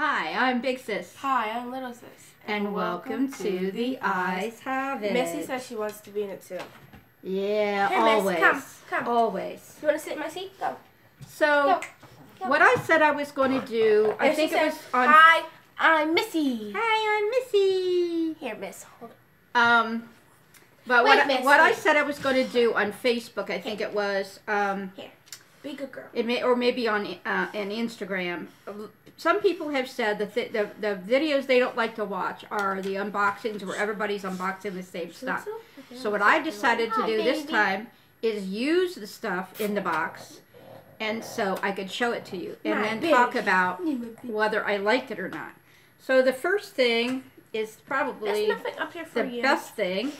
Hi, I'm Big Sis. Hi, I'm Little Sis. And welcome to The Eyes Have It. Missy says she wants to be in it too. Yeah, Here, always. Miss, come. Always. You want to sit in my seat? Go. So, Go. What I said I was going to do, I think it was on... Hi, I'm Missy. Hi, I'm Missy. Here, Miss. Hold it. But Wait, what I said I was going to do on Facebook, I think it was... Here. Be a good girl. Or maybe on Instagram. Some people have said that the videos they don't like to watch are the unboxings where everybody's unboxing the same stuff. Okay, so what I decided to do this time is use the stuff in the box, and so I could show it to you and then talk about whether I liked it or not. So the first thing is probably the best thing.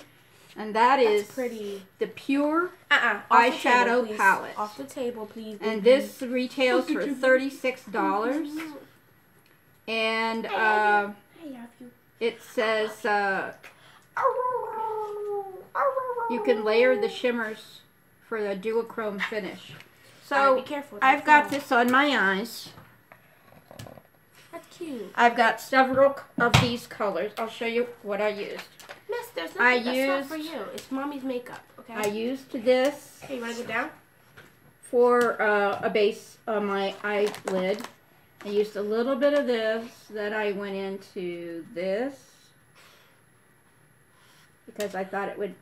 And that's is pretty. The Pure eyeshadow palette. Off the table, please. And this retails for $36. And it says you can layer the shimmers for the duochrome finish. So be careful, I've got this on my eyes. That's cute. I've got several of these colors. I'll show you what I used. Miss, there's nothing that's not for you. It's mommy's makeup, okay? I used this. Hey, you want to go down? For a base on my eyelid. I used a little bit of this. Then I went into this. Because I thought it would...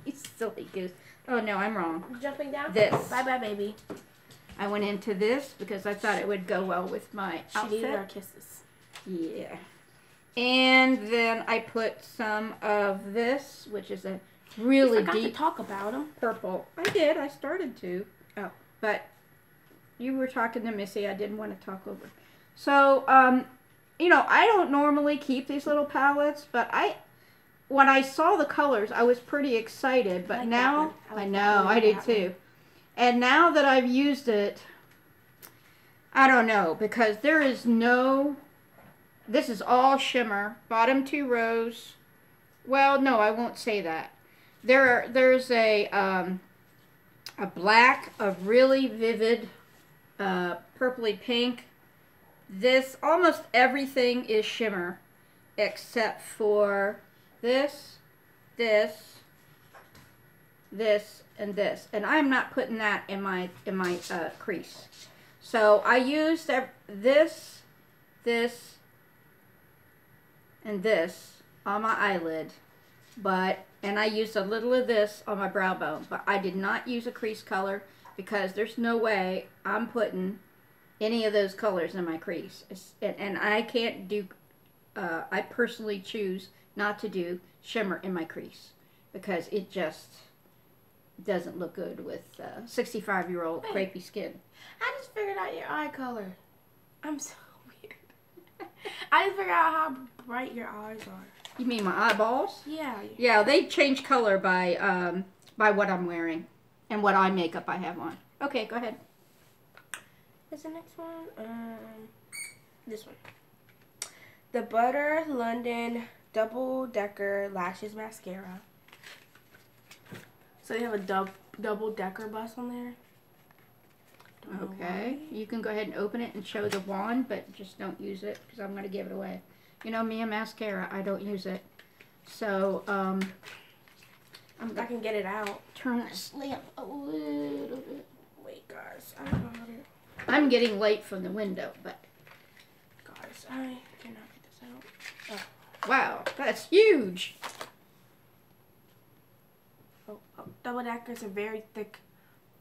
You silly goose. Oh, no, I'm wrong. Jumping down? This. Bye-bye, baby. I went into this because I thought it would go well with my outfit. She needed our kisses. Yeah. And then I put some of this, which is a really deep... to talk about them. Purple. I did. I started to. Oh. But you were talking to Missy. I didn't want to talk over. So, you know, I don't normally keep these little palettes, but when I saw the colors, I was pretty excited. But now, I know, I do too. And now that I've used it, I don't know, because there is no... This is all shimmer. Bottom 2 rows. Well, no, I won't say that. There's a black, a really vivid purpley pink. This, almost everything is shimmer except for this, this, this, and this. And I'm not putting that in my crease. So I used this, and this on my eyelid, and I used a little of this on my brow bone, but I did not use a crease color because there's no way I'm putting any of those colors in my crease. And I can't do, I personally choose not to do shimmer in my crease because it just doesn't look good with 65-year-old crepey skin. I just figured out your eye color. I'm so weird. I just figured out how bright your eyes are. You mean my eyeballs? Yeah. Yeah, they change color by what I'm wearing and what eye makeup I have on. Okay, go ahead. What's the next one? This one. The Butter London Double Decker Lashes Mascara. So they have a double decker bus on there. Okay, you can go ahead and open it and show the wand, but just don't use it because I'm going to give it away. You know me and mascara, I don't use it. So, I can get it out. Turn this lamp a little bit. Wait, guys, I got it. I'm getting light from the window, but... Guys, I cannot get this out. Oh. Wow, that's huge! Oh, Double Decker is a very thick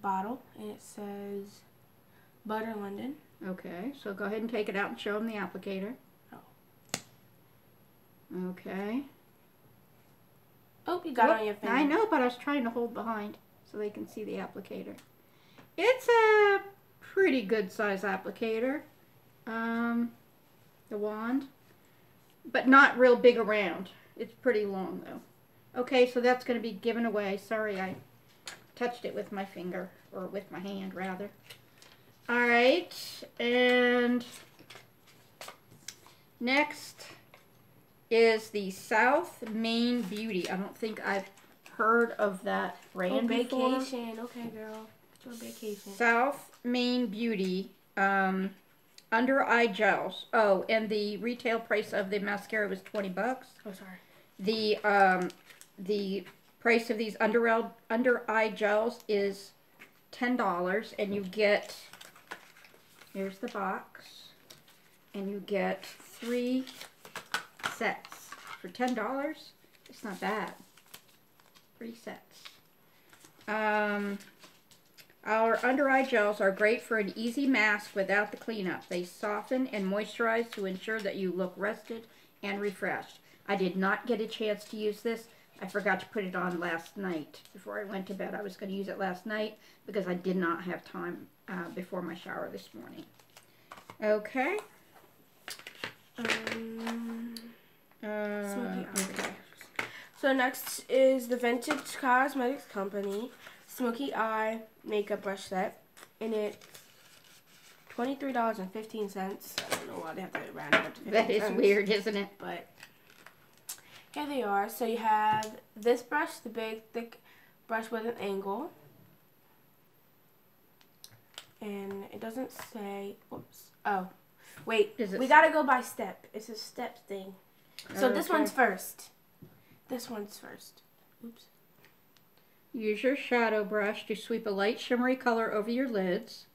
bottle, and it says Butter London. Okay, so go ahead and take it out and show them the applicator. Okay. Oh, you got it on your finger. I know, but I was trying to hold behind so they can see the applicator. It's a pretty good size applicator. The wand. But not real big around. It's pretty long though. Okay, so that's going to be given away. Sorry, I touched it with my finger. Or with my hand, rather. Alright, and next is the South Main Beauty. I don't think I've heard of that brand before. Vacation. Okay, girl. It's your vacation. South Main Beauty. under eye gels. Oh, and the retail price of the mascara was $20. Oh, sorry. The price of these under eye gels is $10, and you get, here's the box, and you get 3 sets for $10. It's not bad. 3 sets. Our under eye gels are great for an easy mask without the cleanup. They soften and moisturize to ensure that you look rested and refreshed. I did not get a chance to use this. I forgot to put it on last night before I went to bed. I was going to use it last night because I did not have time before my shower this morning. Okay. Okay. So next is the Vintage Cosmetics Company Smoky Eye Makeup Brush Set, and it's $23.15. I don't know why they have to round it up to 15 That is weird, isn't it? But here they are. So you have this brush, the big, thick brush with an angle. And it doesn't say, whoops. Oh, wait. We got to go by step. It's a step thing. So this one's first. This one's first. Oops. Use your shadow brush to sweep a light shimmery color over your lids.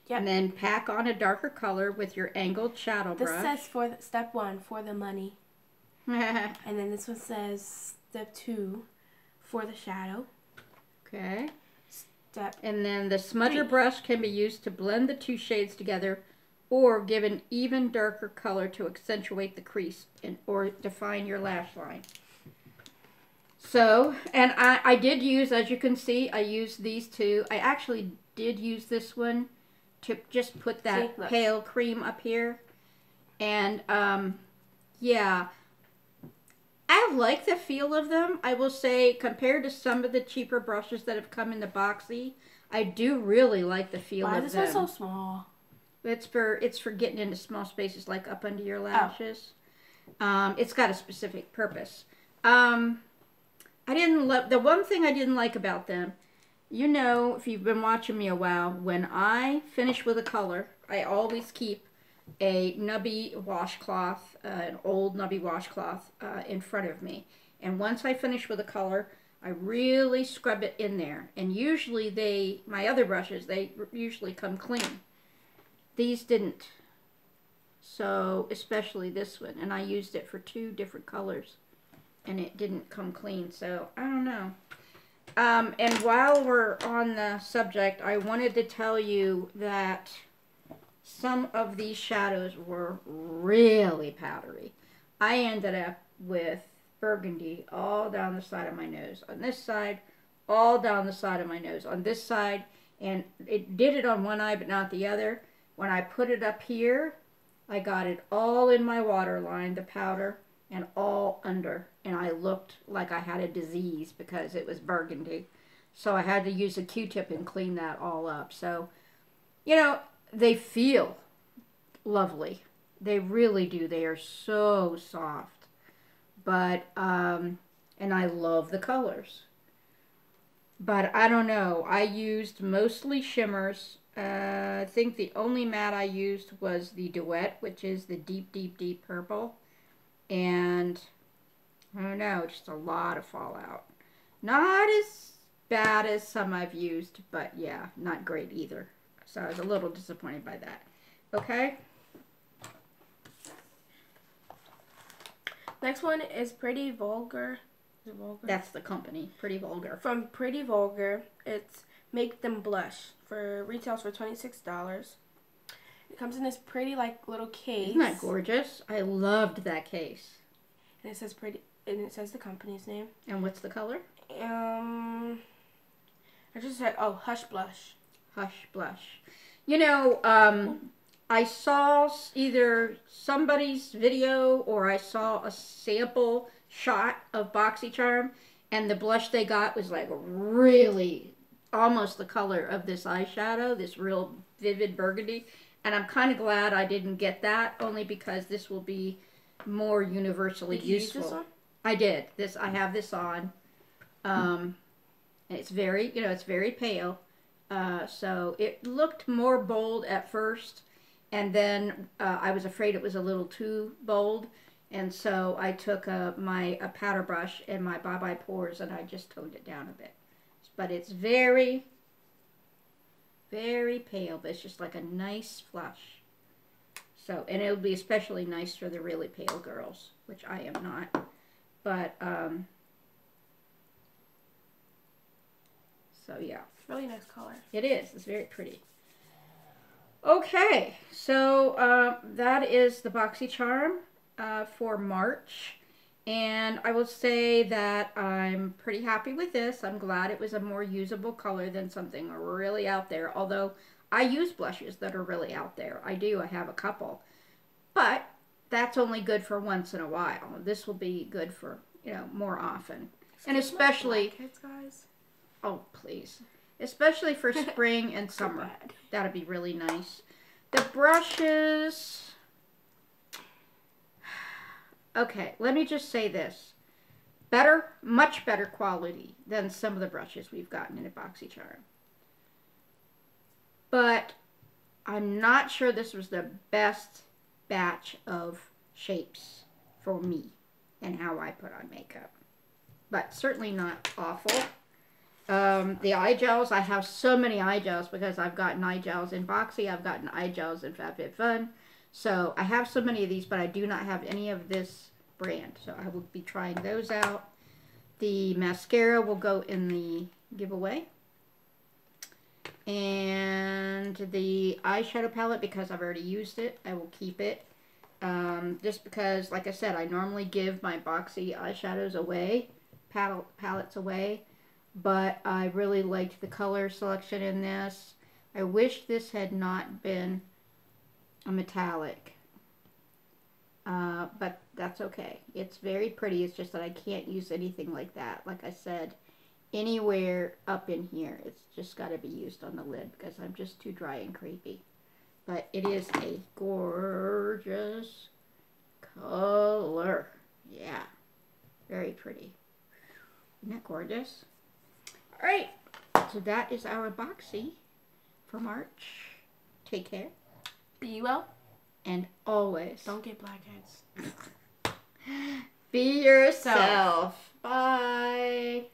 Yep. And then pack on a darker color with your angled shadow brush. This says for step 1, for the money. And then this one says step 2, for the shadow. Okay. Step And then the smudger brush can be used to blend the 2 shades together or give an even darker color to accentuate the crease or define your lash line. So, and I did use, as you can see, I used these 2. I actually did use this one to just put that pale cream up here. And, yeah, I like the feel of them. I will say, compared to some of the cheaper brushes that have come in the Boxy, I do really like the feel of them. Why is this one so small? It's for getting into small spaces, like up under your lashes. Oh. It's got a specific purpose. I didn't love, the one thing I didn't like about them, you know, if you've been watching me a while, when I finish with a color, I always keep a nubby washcloth, an old nubby washcloth in front of me. And once I finish with a color, I really scrub it in there. And usually my other brushes, they usually come clean. These didn't. So, especially this one. And I used it for 2 different colors. And it didn't come clean, so I don't know. And while we're on the subject, I wanted to tell you that some of these shadows were really powdery. I ended up with burgundy all down the side of my nose. On this side, all down the side of my nose. On this side, and it did it on one eye but not the other. When I put it up here, I got it all in my waterline, the powder, and all under. And I looked like I had a disease because it was burgundy. So I had to use a Q-tip and clean that all up. So, you know, they feel lovely. They really do. They are so soft. But, and I love the colors. But I don't know. I used mostly shimmers. I think the only matte I used was the Duet, which is the deep, deep, deep purple. And I don't know, just a lot of fallout. Not as bad as some I've used, but yeah, not great either. So I was a little disappointed by that. Okay? Next one is Pretty Vulgar. Is it Vulgar? That's the company, Pretty Vulgar. From Pretty Vulgar, it's Make Them Blush. Retails for $26. It comes in this pretty, like, little case. Isn't that gorgeous? I loved that case. And it says pretty, and it says the company's name. And what's the color? I just said, oh, Hush Blush. Hush Blush. You know, I saw either somebody's video or I saw a sample shot of Boxycharm, and the blush they got was like really almost the color of this eyeshadow, this real vivid burgundy. And I'm kind of glad I didn't get that, only because this will be more universally useful. Did you use this one? I did. I have this on. It's very, it's very pale. So it looked more bold at first, And then I was afraid it was a little too bold. And so I took my powder brush and my Bye Bye Pores and I just toned it down a bit. But it's very, very pale. But it's just like a nice flush. So, and it'll be especially nice for the really pale girls, which I am not. But, so yeah. It's a really nice color. It is. It's very pretty. Okay, so that is the Boxycharm for March. And I will say that I'm pretty happy with this. I'm glad it was a more usable color than something really out there. Although I use blushes that are really out there. I do. I have a couple. But that's only good for once in a while. This will be good for, you know, more often. And especially... blackheads, guys. Oh, please. Especially for spring and summer. That'd be really nice. The brushes... Okay, let me just say this. Better, much better quality than some of the brushes we've gotten in a Boxycharm. But I'm not sure this was the best batch of shapes for me and how I put on makeup. But certainly not awful. The eye gels, I have so many eye gels because I've gotten eye gels in Boxy, I've gotten eye gels in FabFitFun. So I have so many of these, but I do not have any of this brand. So I will be trying those out. The mascara will go in the giveaway. And the eyeshadow palette, because I've already used it, I will keep it. Just because, like I said, I normally give my Boxy eyeshadows away, palettes away. But I really liked the color selection in this. I wish this had not been a metallic. But that's okay. It's very pretty. It's just that I can't use anything like that. Like I said, anywhere up in here, it's just got to be used on the lid because I'm just too dry and creepy. But it is a gorgeous color. Yeah. Very pretty. Isn't that gorgeous? Alright. So that is our Boxy for March. Take care. Be well. And always don't get blackheads. Be yourself. Bye.